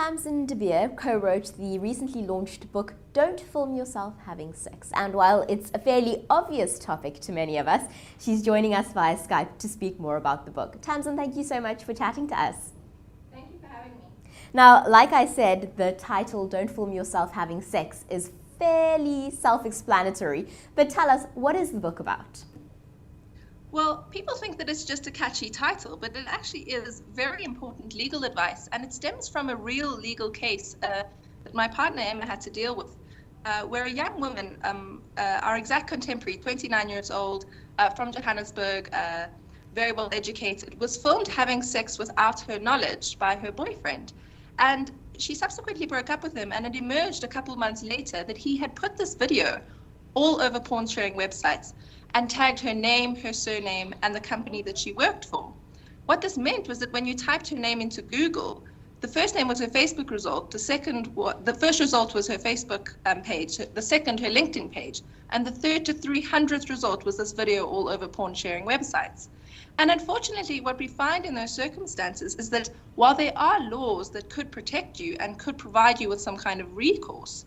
Tamsin de Beer co-wrote the recently launched book Don't Film Yourself Having Sex, and while it's a fairly obvious topic to many of us, she's joining us via Skype to speak more about the book. Tamsin, thank you so much for chatting to us. Thank you for having me. Now, like I said, the title Don't Film Yourself Having Sex is fairly self-explanatory, but tell us, what is the book about? Well, people think that it's just a catchy title, but it actually is very important legal advice, and it stems from a real legal case that my partner Emma had to deal with, where a young woman, our exact contemporary, 29 years old, from Johannesburg, very well educated, was filmed having sex without her knowledge by her boyfriend. And she subsequently broke up with him, and it emerged a couple of months later that he had put this video all over porn sharing websites and tagged her name, her surname, and the company that she worked for. What this meant was that when you typed her name into Google, the first name was her Facebook result, the first result was her Facebook page, the second her LinkedIn page, and the third to 300th result was this video all over porn sharing websites. And unfortunately, what we find in those circumstances is that while there are laws that could protect you and could provide you with some kind of recourse,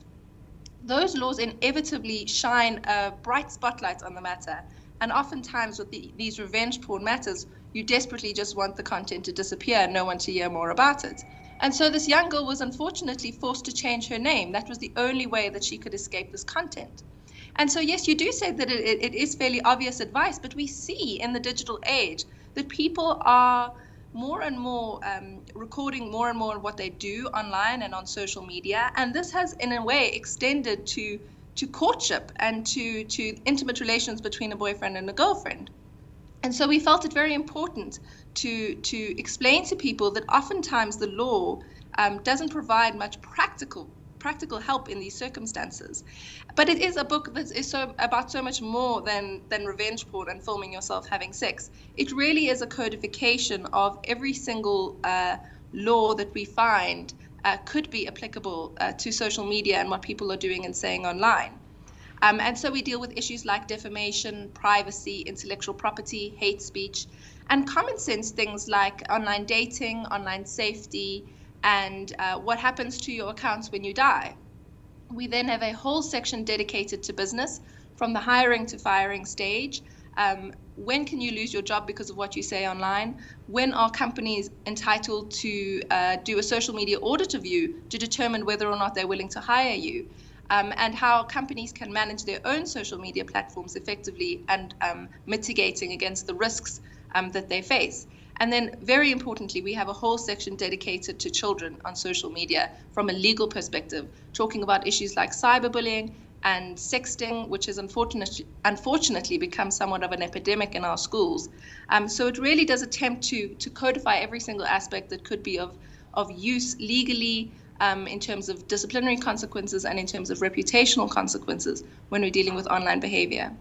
those laws inevitably shine a bright spotlight on the matter. And oftentimes with these revenge porn matters, you desperately just want the content to disappear and no one to hear more about it. And so this young girl was unfortunately forced to change her name. That was the only way that she could escape this content. And so, yes, you do say that it is fairly obvious advice, but we see in the digital age that people are more and more recording more and more of what they do online and on social media. And this has, in a way, extended to courtship and to intimate relations between a boyfriend and a girlfriend. And so we felt it very important to explain to people that oftentimes the law doesn't provide much practical help in these circumstances. But it is a book that is about so much more than revenge porn and filming yourself having sex. It really is a codification of every single law that we find could be applicable to social media and what people are doing and saying online. And so we deal with issues like defamation, privacy, intellectual property, hate speech, and common sense things like online dating, online safety, and what happens to your accounts when you die. We then have a whole section dedicated to business, from the hiring to firing stage. When can you lose your job because of what you say online? When are companies entitled to do a social media audit of you to determine whether or not they're willing to hire you? And how companies can manage their own social media platforms effectively and mitigating against the risks that they face. And then, very importantly, we have a whole section dedicated to children on social media from a legal perspective, talking about issues like cyberbullying and sexting, which has unfortunately become somewhat of an epidemic in our schools. So it really does attempt to codify every single aspect that could be of use legally, in terms of disciplinary consequences and in terms of reputational consequences when we're dealing with online behavior.